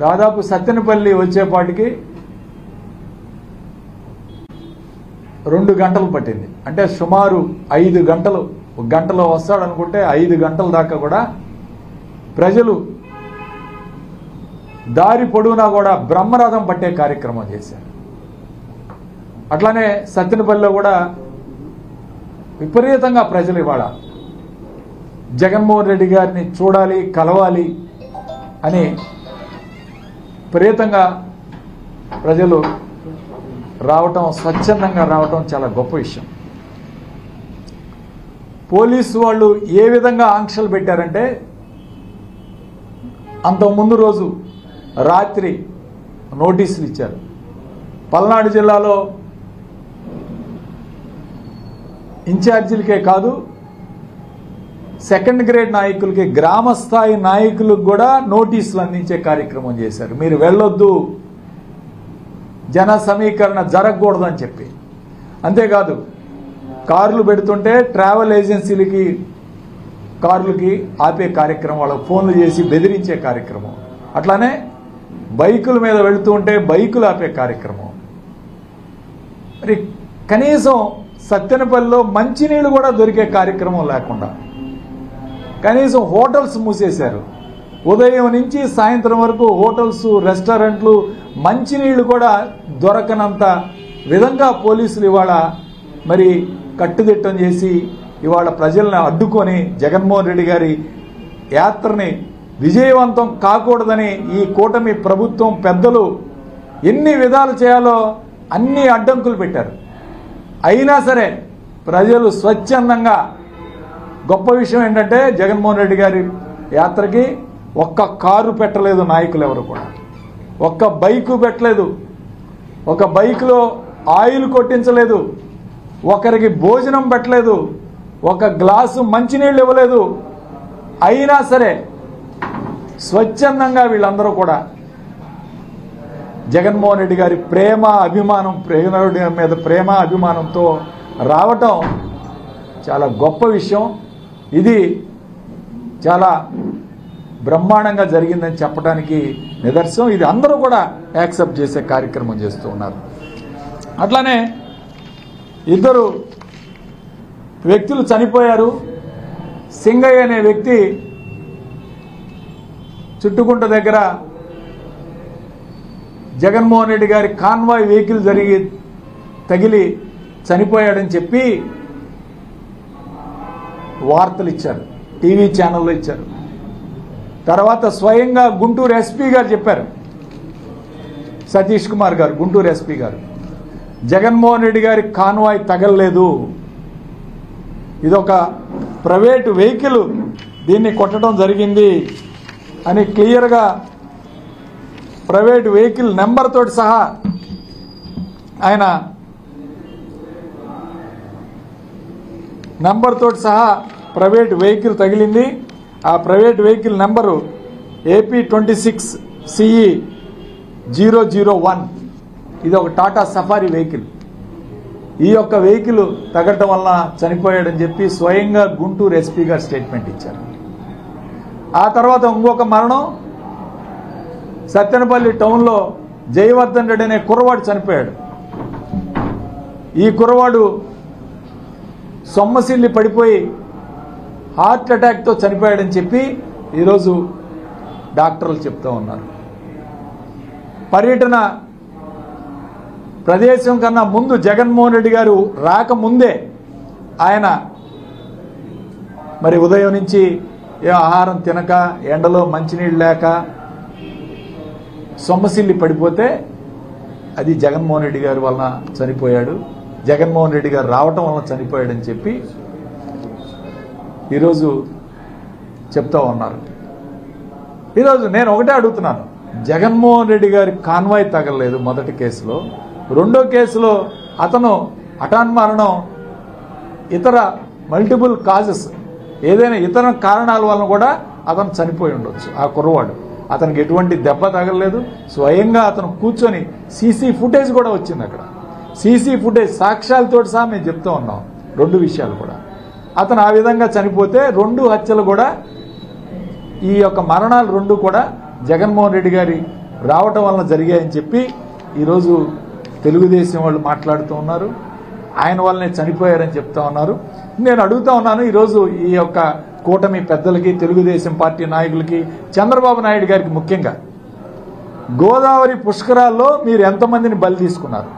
దాదాపు సత్తెనపల్లి వచ్చేపాటికి 2 గంటలు పట్టింది. అంటే సుమారు 5 గంటలు, ఒక గంటలో వస్తాడనుకుంటే 5 గంటల దాకా కూడా ప్రజలు దారి పొడవునా కూడా బ్రహ్మరథం పట్టే కార్యక్రమం చేశారు. అట్లానే సత్తెనపల్లిలో కూడా విపరీతంగా ప్రజలు ఇవాళ జగన్మోహన్ రెడ్డి గారిని చూడాలి, కలవాలి అని విపరీతంగా ప్రజలు రావటం, స్వచ్ఛందంగా రావటం చాలా గొప్ప విషయం. పోలీసు వాళ్ళు ఏ విధంగా ఆంక్షలు పెట్టారంటే, అంతకుముందు రోజు రాత్రి నోటీసులు ఇచ్చారు. పల్నాడు జిల్లాలో ఇన్ఛార్జీలకే కాదు, సెకండ్ గ్రేడ్ నాయకులకి, గ్రామ స్థాయి నాయకులకు కూడా నోటీసులు అందించే కార్యక్రమం చేశారు. మీరు వెళ్ళొద్దు, జన సమీకరణ జరగకూడదని చెప్పి. అంతేకాదు, కార్లు పెడుతుంటే ట్రావెల్ ఏజెన్సీలకి కార్లకి ఆపే కార్యక్రమం, వాళ్ళకి ఫోన్లు చేసి బెదిరించే కార్యక్రమం. అట్లానే బైకుల మీద వెళుతూ ఉంటే బైకులు ఆపే కార్యక్రమం. మరి కనీసం సత్తెనపల్లిలో మంచినీళ్ళు కూడా దొరికే కార్యక్రమం లేకుండా కనీసం హోటల్స్ మూసేశారు. ఉదయం నుంచి సాయంత్రం వరకు హోటల్స్, రెస్టారెంట్లు, మంచినీళ్లు కూడా దొరకనంత విధంగా పోలీసులు ఇవాళ మరి కట్టుదిట్టం చేసి ఇవాళ ప్రజలను అడ్డుకొని జగన్మోహన్ రెడ్డి గారి యాత్రని విజయవంతం కాకూడదని ఈ కూటమి ప్రభుత్వం పెద్దలు ఎన్ని విధాలు చేయాలో అన్ని అడ్డంకులు పెట్టారు. అయినా సరే ప్రజలు స్వచ్ఛందంగా, గొప్ప విషయం ఏంటంటే జగన్మోహన్ రెడ్డి గారి యాత్రకి ఒక్క కారు పెట్టలేదు నాయకులు ఎవరు కూడా, ఒక్క బైకు పెట్టలేదు, ఒక బైకులో ఆయిల్ కొట్టించలేదు, ఒకరికి భోజనం పెట్టలేదు, ఒక గ్లాసు మంచినీళ్ళు ఇవ్వలేదు. అయినా సరే స్వచ్ఛందంగా వీళ్ళందరూ కూడా జగన్మోహన్ రెడ్డి గారి ప్రేమ అభిమానం, మీద ప్రేమ అభిమానంతో రావటం చాలా గొప్ప విషయం. ఇది చాలా బ్రహ్మాండంగా జరిగిందని చెప్పడానికి నిదర్శనం. ఇది అందరూ కూడా యాక్సెప్ట్ చేసే కార్యక్రమం చేస్తూ ఉన్నారు. అట్లానే 2 వ్యక్తులు చనిపోయారు. సింగయ్య అనే వ్యక్తి చుట్టుకుంట దగ్గర జగన్మోహన్ రెడ్డి గారి కాన్వాయ్ వెహికల్ తగిలి చనిపోయాడని చెప్పి వార్తలు ఇచ్చారు, టీవీ ఛానల్లో ఇచ్చారు. తర్వాత స్వయంగా గుంటూరు ఎస్పీ గారు చెప్పారు, సతీష్ కుమార్ గారు, గుంటూరు ఎస్పీ గారు, జగన్మోహన్ రెడ్డి గారి కాన్వాయ్ తగలలేదు, ఇదొక ప్రైవేటు వెహికల్ దీన్ని కొట్టడం జరిగింది అని క్లియర్గా ప్రైవేట్ వెహికల్ నెంబర్ తోటి సహా ఆయన నెంబర్ తోటి సహా ప్రైవేట్ వెహికల్ తగిలింది. ఆ ప్రైవేట్ వెహికల్ నెంబరు AP26CE001. ఇది ఒక టాటా సఫారీ వెహికల్. ఈ యొక్క వెహికల్ తగలటం వల్ల చనిపోయాడని చెప్పి స్వయంగా గుంటూరు ఎస్పీ గారు స్టేట్మెంట్ ఇచ్చారు. ఆ తర్వాత ఇంకొక మరణం, సత్తెనపల్లి టౌన్లో జయవర్ధన్ రెడ్డి అనే కుర్రవాడు చనిపోయాడు. ఈ కుర్రవాడు సొమ్మసిల్లి పడిపోయి హార్ట్ అటాక్తో చనిపోయాడని చెప్పి ఈరోజు డాక్టర్లు చెప్తూ ఉన్నారు. పర్యటన ప్రదేశం కన్నా ముందు జగన్మోహన్ రెడ్డి గారు రాకముందే ఆయన మరి ఉదయం నుంచి ఏ ఆహారం తినక, ఎండలో మంచినీళ్ళు లేక సొమ్మసిల్లి పడిపోతే అది జగన్మోహన్ రెడ్డి గారి వలన చనిపోయాడు, జగన్మోహన్ రెడ్డి గారు రావటం వలన చనిపోయాడని చెప్పి ఈరోజు చెప్తా ఉన్నారు. ఈరోజు నేను ఒకటే అడుగుతున్నాను, జగన్మోహన్ రెడ్డి గారి కాన్వాయ్ తగలలేదు మొదటి కేసులో, రెండో కేసులో అతను హఠాన్మరణం, ఇతర మల్టిపుల్ కాజెస్, ఏదైనా ఇతర కారణాల వలన కూడా అతను చనిపోయి ఉండొచ్చు. ఆ కుర్రవాడు, అతనికి ఎటువంటి దెబ్బ తగలలేదు, స్వయంగా అతను కూర్చొని సీసీ ఫుటేజ్ కూడా వచ్చింది. అక్కడ సీసీ ఫుటేజ్ సాక్ష్యాలతో సహా మేము చెప్తూ ఉన్నాం. 2 విషయాలు కూడా అతను ఆ విధంగా చనిపోతే 2 హత్యలు కూడా, ఈ యొక్క మరణాలు 2 కూడా జగన్మోహన్ రెడ్డి గారి రావటం వలన జరిగాయని చెప్పి ఈరోజు తెలుగుదేశం వాళ్ళు మాట్లాడుతూ ఉన్నారు. ఆయన వల్లనే చనిపోయారని చెప్తా ఉన్నారు. నేను అడుగుతా ఉన్నాను, ఈరోజు ఈ యొక్క కూటమి పెద్దలకి, తెలుగుదేశం పార్టీ నాయకులకి, చంద్రబాబు నాయుడు గారికి ముఖ్యంగా, గోదావరి పుష్కరాల్లో మీరు ఎంతమందిని బలి తీసుకున్నారు?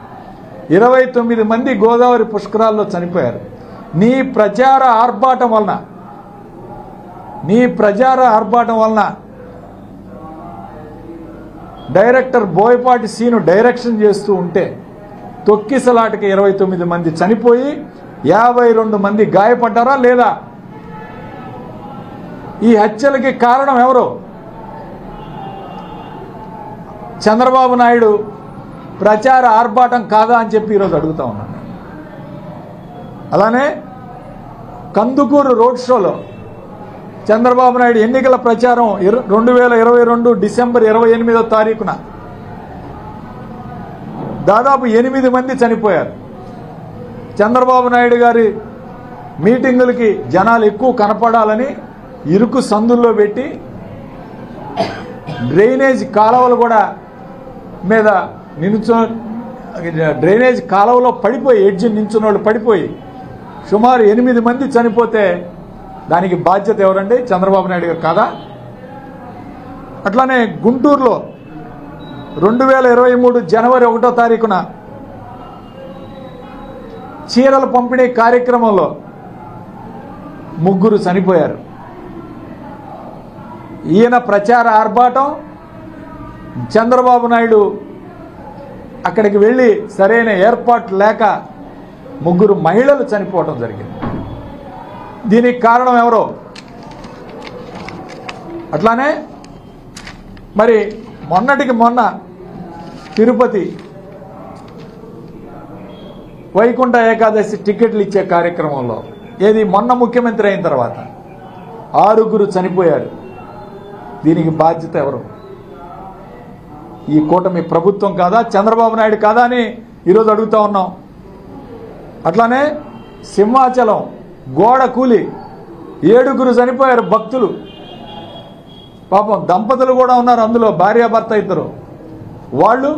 29 మంది గోదావరి పుష్కరాల్లో చనిపోయారు. నీ ప్రచార ఆర్భాటం వలన డైరెక్టర్ బోయపాటి సీను డైరెక్షన్ చేస్తూ ఉంటే తొక్కిసలాటకి 29 మంది చనిపోయి 52 మంది గాయపడ్డారా లేదా? ఈ హత్యలకి కారణం ఎవరు? చంద్రబాబు నాయుడు ప్రచార ఆర్భాటం కాదా అని చెప్పి ఈరోజు అడుగుతా ఉన్నాను. అలానే కందుకూరు రోడ్ షోలో చంద్రబాబు నాయుడు ఎన్నికల ప్రచారం 2022 డిసెంబర్ 28వ తారీఖున దాదాపు 8 మంది చనిపోయారు. చంద్రబాబు నాయుడు గారి మీటింగులకి జనాలు ఎక్కువ కనపడాలని ఇరుకు సందుల్లో పెట్టి డ్రైనేజ్ కాలువలు కూడా మీద డ్రైనేజ్ కాలువలో పడిపోయి ఎడ్జి నించున్న వాళ్ళు పడిపోయి సుమారు 8 మంది చనిపోతే దానికి బాధ్యత ఎవరండి? చంద్రబాబు నాయుడు గారు కాదా? అట్లానే గుంటూరులో 2023 జనవరి 1వ తారీఖున చీరల పంపిణీ కార్యక్రమంలో 3 చనిపోయారు. ఈయన ప్రచార ఆర్భాటం, చంద్రబాబు నాయుడు అక్కడికి వెళ్ళి సరైన ఏర్పాటు లేక 3 మహిళలు చనిపోవడం జరిగింది. దీనికి కారణం ఎవరో? అట్లానే మరి మొన్నటికి మొన్న తిరుపతి వైకుంఠ ఏకాదశి టికెట్లు ఇచ్చే కార్యక్రమంలో ఏది మొన్న ముఖ్యమంత్రి అయిన తర్వాత 6 చనిపోయారు. దీనికి బాధ్యత ఎవరు? ఈ కూటమి ప్రభుత్వం కాదా? చంద్రబాబు నాయుడు కాదా అని ఈరోజు అడుగుతా ఉన్నాం. అట్లానే సింహాచలం గోడ కూలి 7 చనిపోయారు భక్తులు. పాపం దంపతులు కూడా ఉన్నారు అందులో, భార్యాభర్త ఇద్దరు. వాళ్ళు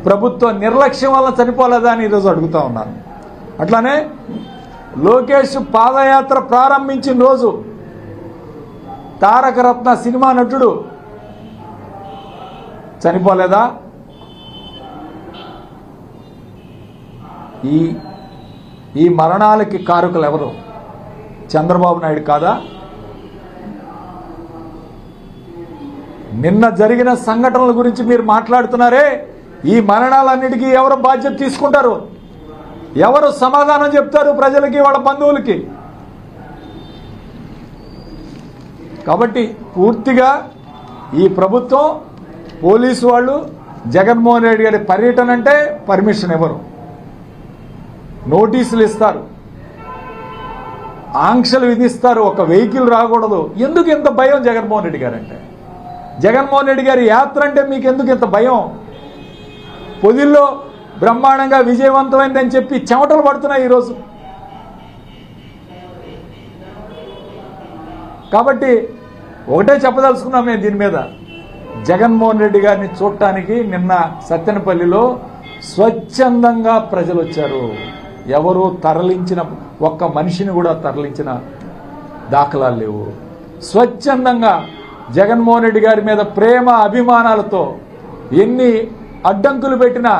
ప్రభుత్వ నిర్లక్ష్యం వల్ల చనిపోలేదా అని ఈరోజు అడుగుతా ఉన్నాను. అట్లానే లోకేష్ పాదయాత్ర ప్రారంభించిన రోజు తారక రత్న సినిమా నటుడు చనిపోలేదా? ఈ మరణాలకి కారకులు ఎవరు? చంద్రబాబు నాయుడు కాదా? నిన్న జరిగిన సంఘటనల గురించి మీరు మాట్లాడుతున్నారే, ఈ మరణాలన్నిటికీ ఎవరు బాధ్యత తీసుకుంటారు? ఎవరు సమాధానం చెప్తారు ప్రజలకి, వాళ్ళ బంధువులకి? కాబట్టి పూర్తిగా ఈ ప్రభుత్వం, పోలీసు వాళ్ళు జగన్మోహన్ రెడ్డి గారి పర్యటన అంటే పర్మిషన్ ఇవ్వరు, నోటీసులు ఇస్తారు, ఆంక్షలు విధిస్తారు, ఒక వెహికల్ రాకూడదు. ఎందుకు ఇంత భయం జగన్మోహన్ రెడ్డి గారు అంటే? జగన్మోహన్ రెడ్డి గారి యాత్ర అంటే మీకు ఎందుకు ఇంత భయం? పొదిల్లో బ్రహ్మాండంగా విజయవంతమైందని చెప్పి చెమటలు పడుతున్నాయి ఈరోజు. కాబట్టి ఒకటే చెప్పదలుచుకున్నాం మేము దీని మీద, జగన్మోహన్ రెడ్డి గారిని చూడటానికి నిన్న సత్తెనపల్లిలో స్వచ్ఛందంగా ప్రజలు వచ్చారు. ఎవరు తరలించిన, ఒక్క మనిషిని కూడా తరలించిన దాఖలాలు లేవు. స్వచ్ఛందంగా జగన్మోహన్ రెడ్డి గారి మీద ప్రేమ అభిమానాలతో ఎన్ని అడ్డంకులు పెట్టినా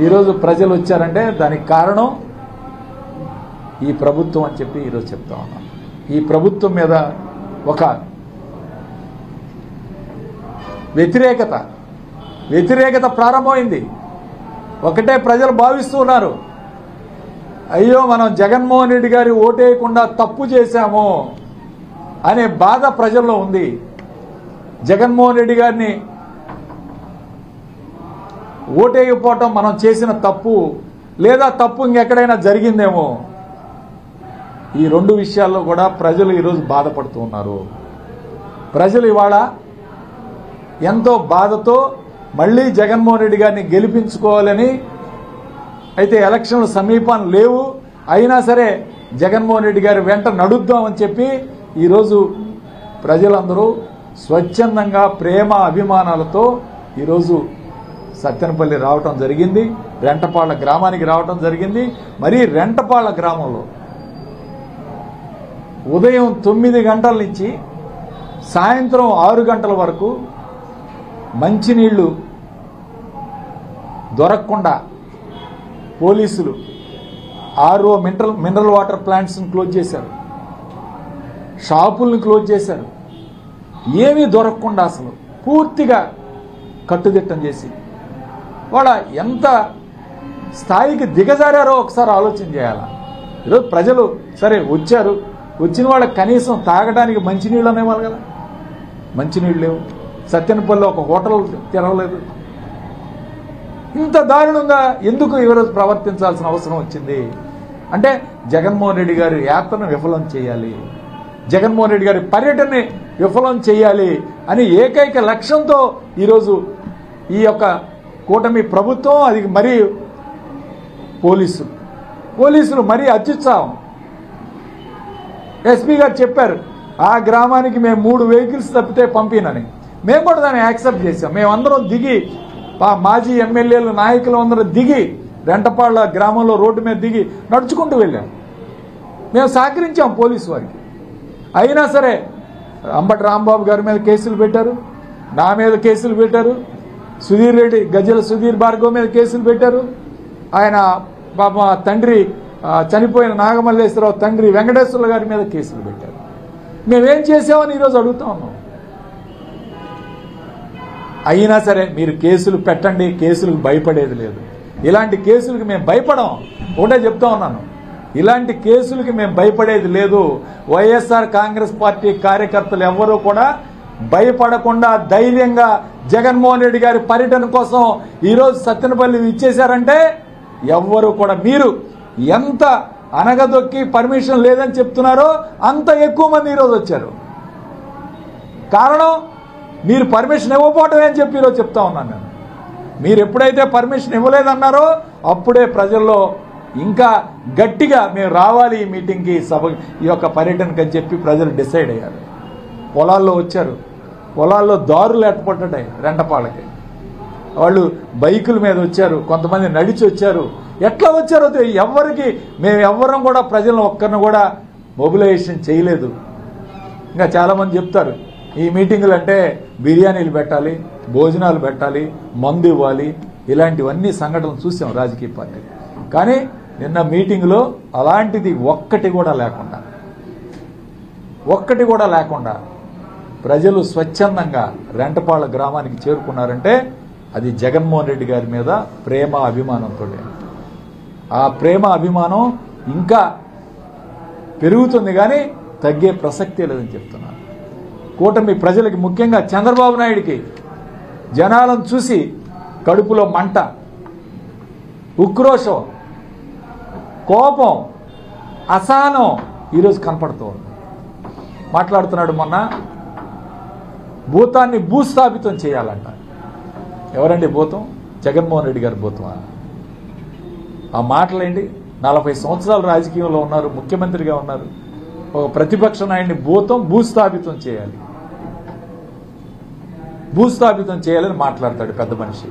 ఈరోజు ప్రజలు వచ్చారంటే దానికి కారణం ఈ ప్రభుత్వం అని చెప్పి ఈరోజు చెప్తా ఉన్నాం. ఈ ప్రభుత్వం మీద ఒక వ్యతిరేకత ప్రారంభమైంది. ఒకటే ప్రజలు భావిస్తూ ఉన్నారు, అయ్యో మనం జగన్మోహన్ రెడ్డి గారి ఓటేయకుండా తప్పు చేశాము అనే బాధ ప్రజల్లో ఉంది. జగన్మోహన్ రెడ్డి గారిని ఓటేయకపోవటం మనం చేసిన తప్పు, లేదా తప్పు ఇంకెక్కడైనా జరిగిందేమో. ఈ 2 విషయాల్లో కూడా ప్రజలు ఈరోజు బాధపడుతూ ఉన్నారు. ప్రజలు ఇవాళ ఎంతో బాధతో మళ్ళీ జగన్మోహన్ రెడ్డి గారిని గెలిపించుకోవాలని, అయితే ఎలక్షన్లు సమీపం లేవు, అయినా సరే జగన్మోహన్ రెడ్డి గారి వెంట నడుద్దామని చెప్పి ఈరోజు ప్రజలందరూ స్వచ్ఛందంగా ప్రేమ అభిమానాలతో ఈరోజు సత్తెనపల్లి రావటం జరిగింది, రెంటపాళ్ల గ్రామానికి రావటం జరిగింది. మరి రెంటపాళ్ల గ్రామంలో ఉదయం 9 గంటల నుంచి సాయంత్రం 6 గంటల వరకు మంచినీళ్లు దొరకకుండా పోలీసులు ఆర్ఓ మినరల్ వాటర్ ప్లాంట్స్ని క్లోజ్ చేశారు, షాపుల్ని క్లోజ్ చేశారు. ఏమీ దొరకకుండా అసలు పూర్తిగా కట్టుదిట్టం చేసి వాళ్ళ ఎంత స్థాయికి దిగజారారో ఒకసారి ఆలోచన చేయాలా. ఈరోజు ప్రజలు సరే వచ్చారు, వచ్చిన వాళ్ళకి కనీసం తాగడానికి మంచినీళ్ళు అనేవాళ్ళు కదా, మంచినీళ్ళు లేవు. సత్తెనపల్లిలో ఒక హోటల్ తెరవలేదు. ఇంత దారుణంగా ఎందుకు ఈరోజు ప్రవర్తించాల్సిన అవసరం వచ్చింది అంటే జగన్మోహన్ రెడ్డి గారి యాత్రను విఫలం చేయాలి, జగన్మోహన్ రెడ్డి గారి పర్యటనని విఫలం చేయాలి అని ఏకైక లక్ష్యంతో ఈరోజు ఈ యొక్క కూటమి ప్రభుత్వం, అది మరీ పోలీసులు మరీ అత్యుత్సాహం. ఎస్పీ గారు చెప్పారు ఆ గ్రామానికి మేము 3 వెహికల్స్ తప్పితే పంపినని. మేము కూడా దాన్ని యాక్సెప్ట్ చేశాం. మేమందరం దిగి, మాజీ ఎమ్మెల్యేలు నాయకులు అందరం దిగి రెంటపాళ్ల గ్రామంలో రోడ్డు మీద దిగి నడుచుకుంటూ వెళ్ళాం. మేము సహకరించాం పోలీసు వారికి. అయినా సరే అంబటి రాంబాబు గారి మీద కేసులు పెట్టారు, నా మీద కేసులు పెట్టారు, సుధీర్ రెడ్డి గజ్జల సుధీర్ భార్గవ్ మీద కేసులు పెట్టారు, ఆయన పాప తండ్రి చనిపోయిన నాగమల్లేశ్వరరావు తండ్రి వెంకటేశ్వర్ల గారి మీద కేసులు పెట్టారు. మేమేం చేసామని ఈరోజు అడుగుతా ఉన్నాం. అయినా సరే మీరు కేసులు పెట్టండి, కేసులకు భయపడేది లేదు. ఇలాంటి కేసులకు మేము భయపడం. ఒకటే చెప్తా ఉన్నాను, ఇలాంటి కేసులకి మేము భయపడేది లేదు. వైఎస్ఆర్ కాంగ్రెస్ పార్టీ కార్యకర్తలు ఎవ్వరూ కూడా భయపడకుండా ధైర్యంగా జగన్మోహన్ రెడ్డి గారి పర్యటన కోసం ఈరోజు సత్తెనపల్లి ఇచ్చేశారంటే ఎవ్వరూ కూడా, మీరు ఎంత అనగదొక్కి పర్మిషన్ లేదని చెప్తున్నారో అంత ఎక్కువ మంది ఈరోజు వచ్చారు. కారణం మీరు పర్మిషన్ ఇవ్వకపోవటమే అని చెప్పి ఈరోజు చెప్తా ఉన్నాను నేను. మీరు ఎప్పుడైతే పర్మిషన్ ఇవ్వలేదన్నారో అప్పుడే ప్రజల్లో ఇంకా గట్టిగా మేము రావాలి ఈ మీటింగ్కి, సభ ఈ యొక్క పర్యటనకి అని చెప్పి ప్రజలు డిసైడ్ అయ్యారు. పొలాల్లో వచ్చారు, పొలాల్లో దారులు ఏర్పడ్డాయి. రెంటపాళ్ళకి వాళ్ళు బైకుల మీద వచ్చారు, కొంతమంది నడిచి వచ్చారు. ఎట్లా వచ్చారో ఎవరికి, మేము ఎవ్వరం కూడా ప్రజలను ఒక్కరిని కూడా మొబిలైజేషన్ చేయలేదు. ఇంకా చాలామంది చెప్తారు ఈ మీటింగులు అంటే బిర్యానీలు పెట్టాలి, భోజనాలు పెట్టాలి, మందు ఇవ్వాలి, ఇలాంటివన్నీ సంఘటనలు చూసాం రాజకీయ పార్టీ. కానీ నిన్న మీటింగులో అలాంటిది ఒక్కటి కూడా లేకుండా ప్రజలు స్వచ్ఛందంగా రెంటపాళ్ల గ్రామానికి చేరుకున్నారంటే అది జగన్మోహన్ రెడ్డి గారి మీద ప్రేమ అభిమానంతో. ఆ ప్రేమ అభిమానం ఇంకా పెరుగుతుంది కానీ తగ్గే ప్రసక్తే లేదని చెప్తున్నాను. కూటమి ప్రజలకి, ముఖ్యంగా చంద్రబాబు నాయుడికి జనాలను చూసి కడుపులో మంట, ఉక్రోషం, కోపం, అసహనం ఈరోజు కనపడుతూ ఉంది. మాట్లాడుతున్నాడు మొన్న భూతాన్ని భూస్థాపితం చేయాలంట. ఎవరండి భూతం? జగన్మోహన్ రెడ్డి గారి భూతమా? ఆ మాటలేంటి? 40 సంవత్సరాలు రాజకీయంలో ఉన్నారు, ముఖ్యమంత్రిగా ఉన్నారు. ఒక ప్రతిపక్ష నాయకుడిని భూస్థాపితం చేయాలని మాట్లాడతాడు పెద్ద మనిషి.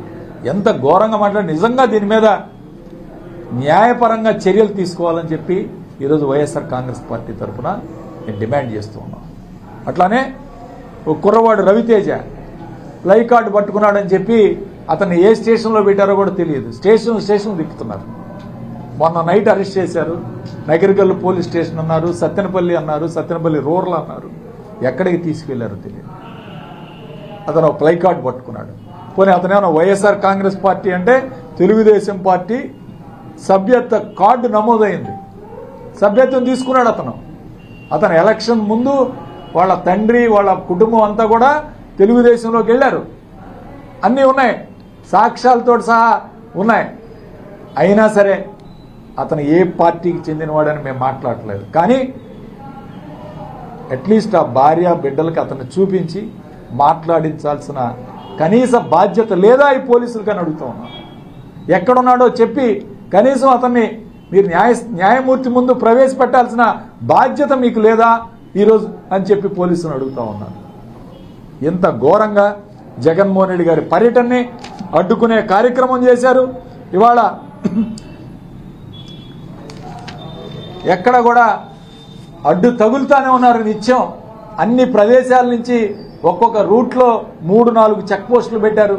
ఎంత ఘోరంగా మాట్లాడి, నిజంగా దీని మీద న్యాయపరంగా చర్యలు తీసుకోవాలని చెప్పి ఈరోజు వైఎస్ఆర్ కాంగ్రెస్ పార్టీ తరఫున నేను డిమాండ్ చేస్తూ ఉన్నాను. అట్లానే ఒక కుర్రవాడు రవితేజ ఫ్లై కార్డు పట్టుకున్నాడని చెప్పి అతన్ని ఏ స్టేషన్లో పెట్టారో కూడా తెలియదు. స్టేషన్ తిప్పుతున్నారు. మొన్న నైట్ అరెస్ట్ చేశారు. నగరికల్లు పోలీస్ స్టేషన్ అన్నారు, సత్తెనపల్లి అన్నారు, సత్తెనపల్లి రూరల్ అన్నారు. ఎక్కడికి తీసుకెళ్లారో తెలియదు. అతను ఒక ఫ్లై కార్డు పట్టుకున్నాడు. పోనీ అతనేమన్నా వైఎస్ఆర్ కాంగ్రెస్ పార్టీ అంటే తెలుగుదేశం పార్టీ సభ్యత్వ కార్డు నమోదైంది, సభ్యత్వం తీసుకున్నాడు అతను ఎలక్షన్ ముందు వాళ్ళ తండ్రి వాళ్ళ కుటుంబం అంతా కూడా తెలుగుదేశంలోకి వెళ్ళారు. అన్నీ ఉన్నాయి, సాక్ష్యాలతో సహా ఉన్నాయి. అయినా సరే అతను ఏ పార్టీకి చెందినవాడని మేము మాట్లాడలేదు. కానీ అట్లీస్ట్ ఆ భార్య బిడ్డలకి అతన్ని చూపించి మాట్లాడించాల్సిన కనీస బాధ్యత లేదా ఈ పోలీసులు కానీ అడుగుతూ ఉన్నాం. ఎక్కడున్నాడో చెప్పి కనీసం అతన్ని మీరు న్యాయమూర్తి ముందు ప్రవేశపెట్టాల్సిన బాధ్యత మీకు లేదా ఈరోజు అని చెప్పి పోలీసులను అడుగుతా ఉన్నారు. ఎంత ఘోరంగా జగన్మోహన్ రెడ్డి గారి పర్యటనని అడ్డుకునే కార్యక్రమం చేశారు. ఇవాళ ఎక్కడ కూడా అడ్డు తగులుతానే ఉన్నారు నిత్యం. అన్ని ప్రదేశాల నుంచి ఒక్కొక్క రూట్లో 3-4 చెక్ పోస్టులు పెట్టారు.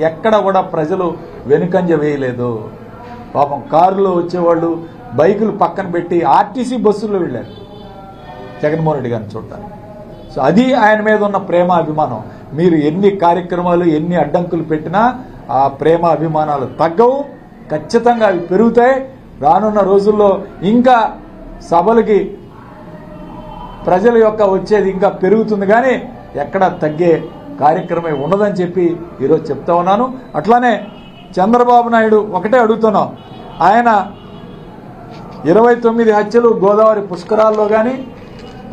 ఎక్కడ కూడా ప్రజలు వెనుకంజ వేయలేదు. పాపం కారులో వచ్చేవాళ్ళు బైకులు పక్కన పెట్టి ఆర్టీసీ బస్సుల్లో వెళ్ళారు జగన్మోహన్ రెడ్డి గారిని చూడటానికి. సో అది ఆయన మీద ఉన్న ప్రేమ అభిమానం. మీరు ఎన్ని కార్యక్రమాలు ఎన్ని అడ్డంకులు పెట్టినా ఆ ప్రేమ అభిమానాలు తగ్గవు, ఖచ్చితంగా అవి పెరుగుతాయి. రానున్న రోజుల్లో ఇంకా సభలకి ప్రజల యొక్క వచ్చేది ఇంకా పెరుగుతుంది, కానీ ఎక్కడ తగ్గే కార్యక్రమే ఉండదని చెప్పి ఈరోజు చెప్తా ఉన్నాను. అట్లానే చంద్రబాబు నాయుడు ఒకటే అడుగుతున్నాం, ఆయన 29 హత్యలు గోదావరి పుష్కరాల్లో కానీ,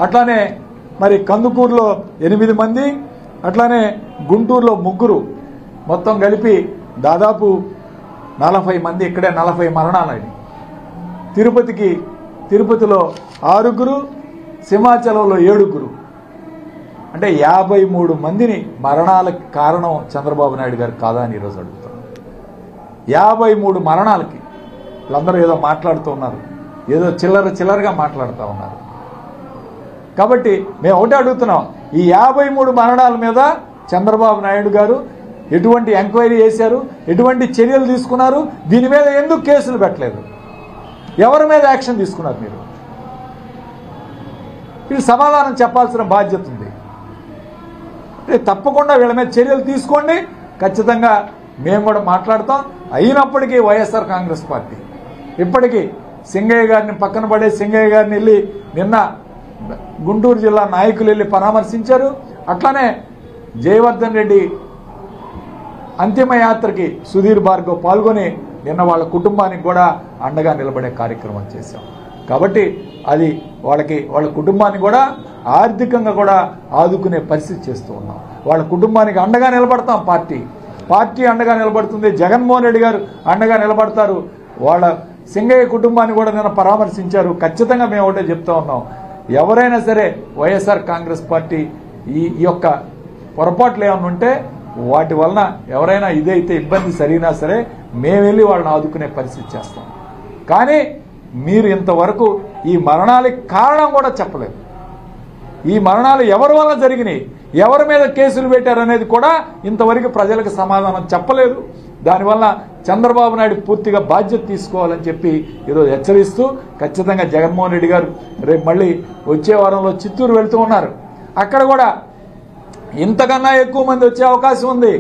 అట్లానే మరి కందుకూరులో 8 మంది, అట్లానే గుంటూరులో 3, మొత్తం కలిపి దాదాపు 40 మంది, ఇక్కడే 40 మరణాలు. తిరుపతిలో 6, సింహాచలంలో 7, అంటే 53 మందిని మరణాలకి కారణం చంద్రబాబు నాయుడు గారు కాదా అని ఈరోజు అడుగుతాం. 53 మరణాలకి వీళ్ళందరూ ఏదో మాట్లాడుతూ ఉన్నారు, ఏదో చిల్లరగా మాట్లాడుతూ ఉన్నారు. కాబట్టి మేము ఒకటే అడుగుతున్నాం, ఈ 53 మరణాల మీద చంద్రబాబు నాయుడు గారు ఎటువంటి ఎంక్వైరీ చేశారు, ఎటువంటి చర్యలు తీసుకున్నారు, దీని మీద ఎందుకు కేసులు పెట్టలేదు, ఎవరి మీద యాక్షన్ తీసుకున్నారు? మీరు వీళ్ళు సమాధానం చెప్పాల్సిన బాధ్యత ఉంది. తప్పకుండా వీళ్ళ మీద చర్యలు తీసుకోండి, ఖచ్చితంగా మేము కూడా మాట్లాడతాం. అయినప్పటికీ వైఎస్ఆర్ కాంగ్రెస్ పార్టీ ఇప్పటికీ సింగయ్య గారిని పక్కన పడే సింగయ్య గారిని వెళ్ళి నిన్న గుంటూరు జిల్లా నాయకులు వెళ్ళి పరామర్శించారు. అట్లానే జయవర్ధన్ రెడ్డి అంతిమయాత్రకి సుధీర్ భార్గవ్ పాల్గొని నిన్న వాళ్ళ కుటుంబానికి కూడా అండగా నిలబడే కార్యక్రమం చేశాం. కాబట్టి అది వాళ్ళ కుటుంబాన్ని కూడా ఆర్థికంగా కూడా ఆదుకునే పరిస్థితి చేస్తూ ఉన్నాం. వాళ్ళ కుటుంబానికి అండగా నిలబడతాం. పార్టీ అండగా నిలబడుతుంది, జగన్మోహన్ రెడ్డి గారు అండగా నిలబడతారు. వాళ్ళ సింగయ్య కుటుంబాన్ని కూడా నిన్న పరామర్శించారు. ఖచ్చితంగా మేము ఒకటే చెప్తా ఉన్నాం, ఎవరైనా సరే వైఎస్ఆర్ కాంగ్రెస్ పార్టీ ఈ యొక్క పొరపాట్లు ఏమన్నా ఉంటే వాటి వలన ఎవరైనా ఇదైతే ఇబ్బంది సరైనా సరే మేము వెళ్ళి వాళ్ళని ఆదుకునే పరిస్థితి చేస్తాం. కానీ మీరు ఇంతవరకు ఈ మరణాలకు కారణం కూడా చెప్పలేదు. ఈ మరణాలు ఎవరి వల్ల జరిగినాయి, ఎవరి మీద కేసులు పెట్టారనేది కూడా ఇంతవరకు ప్రజలకు సమాధానం చెప్పలేదు. దానివల్ల చంద్రబాబు నాయుడు పూర్తిగా బాధ్యత తీసుకోవాలని చెప్పి ఈరోజు హెచ్చరిస్తూ, ఖచ్చితంగా జగన్మోహన్ రెడ్డి గారు రేపు మళ్ళీ వచ్చే వారంలో చిత్తూరు వెళ్తూ ఉన్నారు. అక్కడ కూడా ఇంతకన్నా ఎక్కువ మంది వచ్చే అవకాశం ఉంది.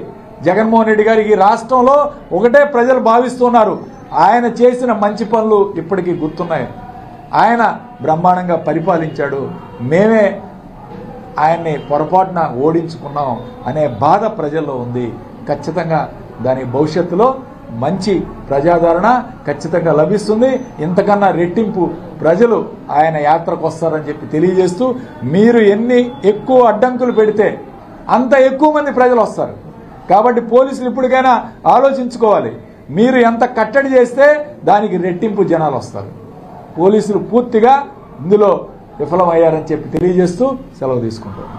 జగన్మోహన్ రెడ్డి గారికి రాష్ట్రంలో ఒకటే ప్రజలు భావిస్తున్నారు, ఆయన చేసిన మంచి పనులు ఇప్పటికీ గుర్తున్నాయి. ఆయన బ్రహ్మాండంగా పరిపాలించాడు, మేమే ఆయన్ని పొరపాటున ఓడించుకున్నాం అనే బాధ ప్రజల్లో ఉంది. ఖచ్చితంగా దాని భవిష్యత్తులో మంచి ప్రజాదరణ ఖచ్చితంగా లభిస్తుంది. ఇంతకన్నా రెట్టింపు ప్రజలు ఆయన యాత్రకు వస్తారని చెప్పి తెలియజేస్తూ, మీరు ఎన్ని ఎక్కువ అడ్డంకులు పెడితే అంత ఎక్కువ మంది ప్రజలు వస్తారు. కాబట్టి పోలీసులు ఇప్పటికైనా ఆలోచించుకోవాలి, మీరు ఎంత కట్టడి చేస్తే దానికి రెట్టింపు జనాలు వస్తారు. పోలీసులు పూర్తిగా ఇందులో విఫలమయ్యారని చెప్పి తెలియజేస్తూ సెలవు తీసుకుంటారు.